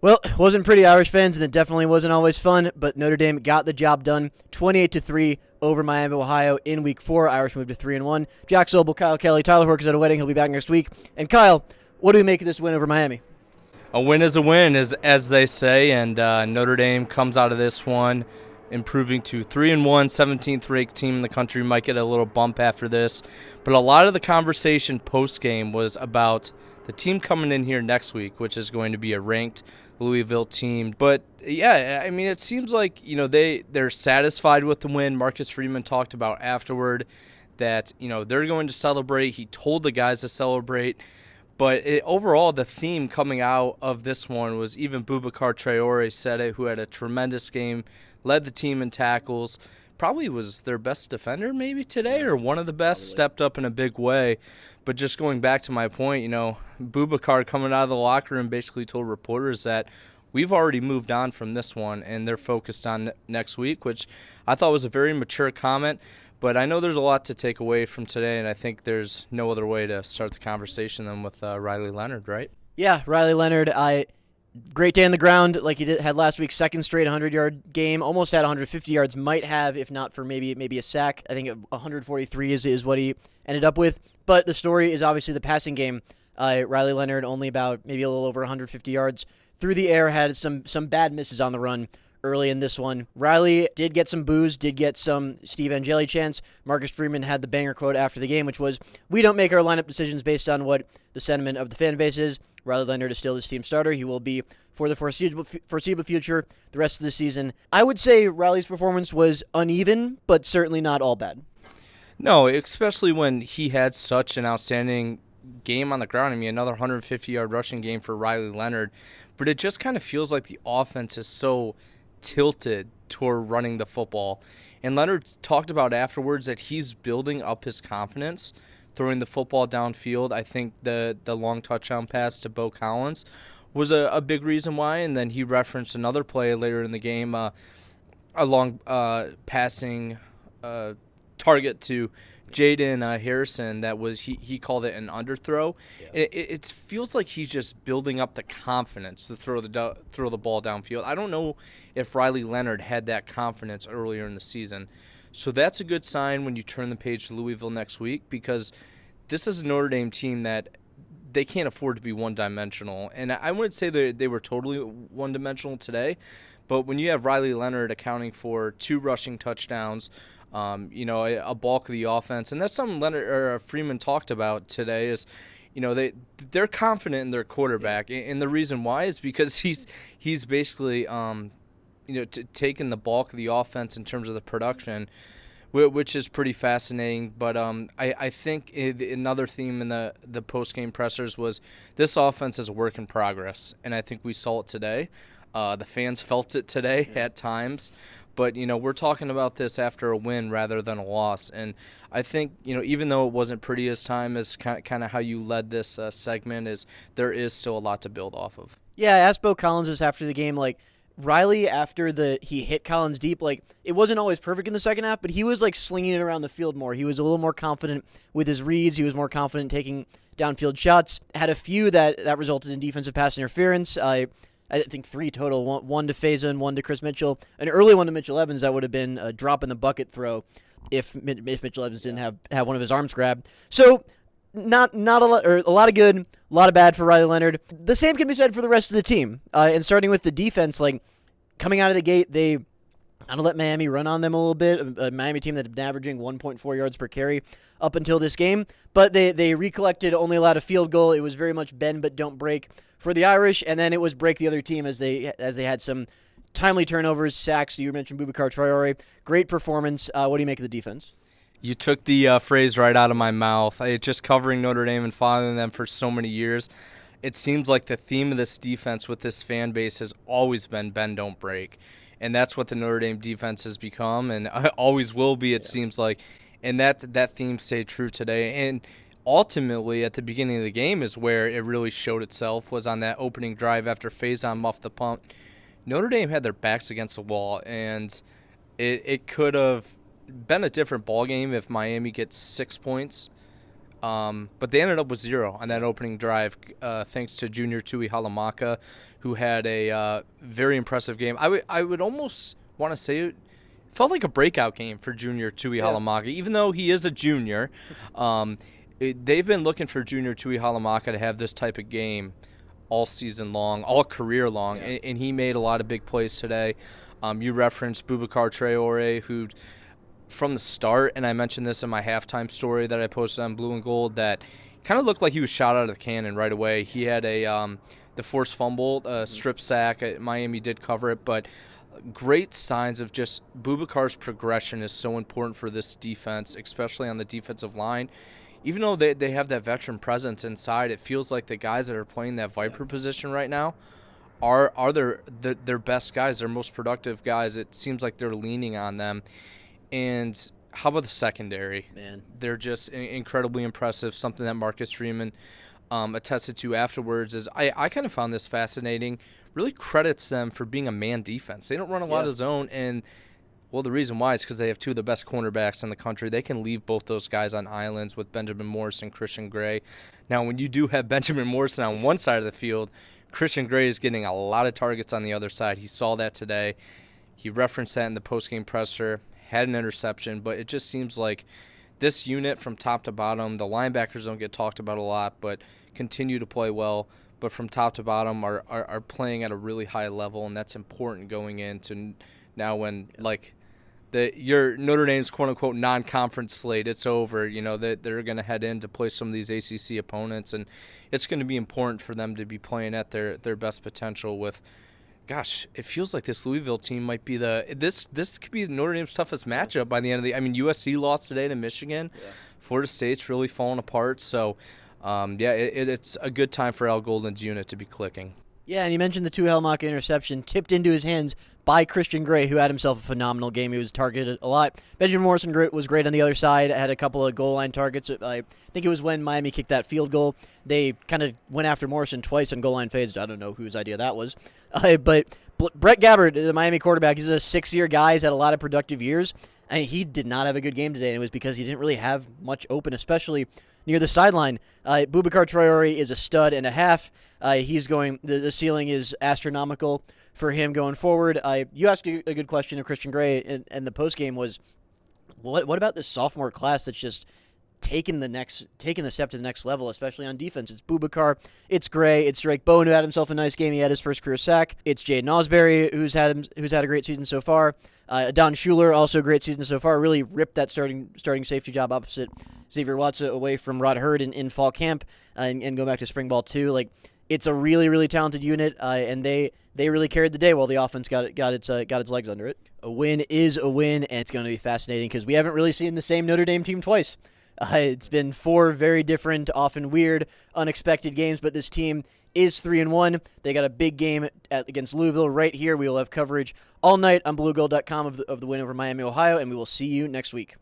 Well, it wasn't pretty, Irish fans, and it definitely wasn't always fun, but Notre Dame got the job done 28-3 over Miami, Ohio in week 4. Irish moved to 3-1. Jack Sobel, Kyle Kelly, Tyler Hork is at a wedding. He'll be back next week. And Kyle, what do we make of this win over Miami? A win is a win, as they say, and Notre Dame comes out of this one improving to 3-1, 17th ranked team in the country. Might get a little bump after this, but a lot of the conversation post game was about the team coming in here next week, which is going to be a ranked Louisville team. But yeah, I mean, it seems like they're satisfied with the win. Marcus Freeman talked about afterward that they're going to celebrate. He told the guys to celebrate. But overall, the theme coming out of this one was, even Boubacar Traore said it, who had a tremendous game, led the team in tackles, probably was their best defender maybe today, or one of the best, probably. Stepped up in a big way. But just going back to my point, Boubacar coming out of the locker room basically told reporters that we've already moved on from this one, and they're focused on next week, which I thought was a very mature comment. But I know there's a lot to take away from today, and I think there's no other way to start the conversation than with Riley Leonard, right? Yeah, Riley Leonard, great day on the ground like he had last week. Second straight 100-yard game, almost had 150 yards, might have, if not for maybe a sack. I think 143 is what he ended up with. But the story is obviously the passing game. Riley Leonard only about maybe a little over 150 yards through the air, had some bad misses on the run early in this one. Riley did get some boos, did get some Steve Angeli chants. Marcus Freeman had the banger quote after the game, which was, "We don't make our lineup decisions based on what the sentiment of the fan base is." Riley Leonard is still this team starter. He will be for the foreseeable future, the rest of the season. I would say Riley's performance was uneven, but certainly not all bad. No, especially when he had such an outstanding game on the ground. I mean, another 150-yard rushing game for Riley Leonard. But it just kind of feels like the offense is so tilted toward running the football. And Leonard talked about afterwards that he's building up his confidence throwing the football downfield. I think the long touchdown pass to Bo Collins was a big reason why. And then he referenced another play later in the game, a long passing target to Jaden Harrison that was he called it an underthrow. Yeah. It feels like he's just building up the confidence to throw the ball downfield. I don't know if Riley Leonard had that confidence earlier in the season. So that's a good sign when you turn the page to Louisville next week, because this is a Notre Dame team that they can't afford to be one-dimensional. And I wouldn't say they were totally one-dimensional today, but when you have Riley Leonard accounting for 2 rushing touchdowns, a bulk of the offense, and that's something Leonard or Freeman talked about today, is they're confident in their quarterback, and the reason why is because he's basically taking the bulk of the offense in terms of the production, which is pretty fascinating. But I think another theme in the post-game pressers was this offense is a work in progress, and I think we saw it today. The fans felt it today at times. But, we're talking about this after a win rather than a loss. And I think, even though it wasn't pretty as time as kind of how you led this segment, is there is still a lot to build off of. Yeah, I asked Bo Collins this after the game, Riley, after he hit Collins deep, it wasn't always perfect in the second half, but he was, slinging it around the field more. He was a little more confident with his reads. He was more confident taking downfield shots. Had a few that resulted in defensive pass interference. I think 3 total, one to Feza and 1 to Chris Mitchell. An early one to Mitchell Evans that would have been a drop in the bucket throw if Mitchell Evans didn't have one of his arms grabbed. So not a lot, or a lot of good, a lot of bad for Riley Leonard. The same can be said for the rest of the team. And starting with the defense, coming out of the gate, they kind of let Miami run on them a little bit. A Miami team that had been averaging 1.4 yards per carry up until this game. But they recollected, only allowed a field goal. It was very much bend but don't break for the Irish, and then it was break the other team as they had some timely turnovers, sacks. You mentioned Boubacar Traore. Great performance. What do you make of the defense? You took the phrase right out of my mouth. Just covering Notre Dame and following them for so many years, it seems like the theme of this defense with this fan base has always been bend, don't break. And that's what the Notre Dame defense has become, and always will be, it seems like. And that theme stayed true today. And ultimately, at the beginning of the game is where it really showed itself, was on that opening drive after Faison muffed the punt. Notre Dame had their backs against the wall, and it could have been a different ballgame if Miami gets 6 points But they ended up with 0 on that opening drive, thanks to junior Tui Halamaka, who had a very impressive game. I would almost want to say it felt like a breakout game for junior Tui Halamaka, even though he is a junior. They've been looking for junior Tui Halamaka to have this type of game all season long, all career long, and he made a lot of big plays today. You referenced Boubacar Traore, who from the start, and I mentioned this in my halftime story that I posted on Blue and Gold, that kind of looked like he was shot out of the cannon right away. He had the forced fumble, strip sack. Miami did cover it, but great signs of just Boubacar's progression is so important for this defense, especially on the defensive line. Even though they have that veteran presence inside, it feels like the guys that are playing that Viper position right now are their best guys, their most productive guys. It seems like they're leaning on them. And how about the secondary? Man, they're just incredibly impressive. Something that Marcus Freeman attested to afterwards is I kind of found this fascinating. Really credits them for being a man defense. They don't run a lot of zone, and well, the reason why is because they have 2 of the best cornerbacks in the country. They can leave both those guys on islands with Benjamin Morrison and Christian Gray. Now, when you do have Benjamin Morrison on one side of the field, Christian Gray is getting a lot of targets on the other side. He saw that today. He referenced that in the postgame presser, had an interception, but it just seems like this unit from top to bottom, the linebackers don't get talked about a lot, but continue to play well. But from top to bottom are playing at a really high level, and that's important going into now when, like, your Notre Dame's quote-unquote non-conference slate, it's over. You know, they're going to head in to play some of these ACC opponents, and it's going to be important for them to be playing at their best potential with, gosh, it feels like this Louisville team might be this could be Notre Dame's toughest matchup by the end of the – I mean, USC lost today to Michigan. Yeah. Florida State's really falling apart. So, it's a good time for Al Golden's unit to be clicking. Yeah, and you mentioned the Tui Halamaka interception tipped into his hands by Christian Gray, who had himself a phenomenal game. He was targeted a lot. Benjamin Morrison was great on the other side, had a couple of goal line targets. I think it was when Miami kicked that field goal. They kind of went after Morrison twice on goal line fades. I don't know whose idea that was. But Brett Gabbert, the Miami quarterback, he's a 6-year guy. He's had a lot of productive years. And he did not have a good game today, and it was because he didn't really have much open, especially near the sideline. Boubacar Traore is a stud and a half. He's going. The ceiling is astronomical for him going forward. You asked a good question of Christian Gray, and the post game was, what about this sophomore class that's just taking the step to the next level, especially on defense? It's Boubacar, it's Gray, it's Drake Bowen, who had himself a nice game. He had his first career sack. It's Jaden Osbury, who's had a great season so far. Don Schuler, also a great season so far. Really ripped that starting safety job opposite Xavier Watson away from Rod Hurd in fall camp, and go back to spring ball too. Like, it's a really, really talented unit, and they really carried the day while the offense got its legs under it. A win is a win, and it's going to be fascinating because we haven't really seen the same Notre Dame team twice. It's been 4 very different, often weird, unexpected games, but this team is 3-1. They got a big game against Louisville right here. We will have coverage all night on BlueGold.com of the win over Miami, Ohio, and we will see you next week.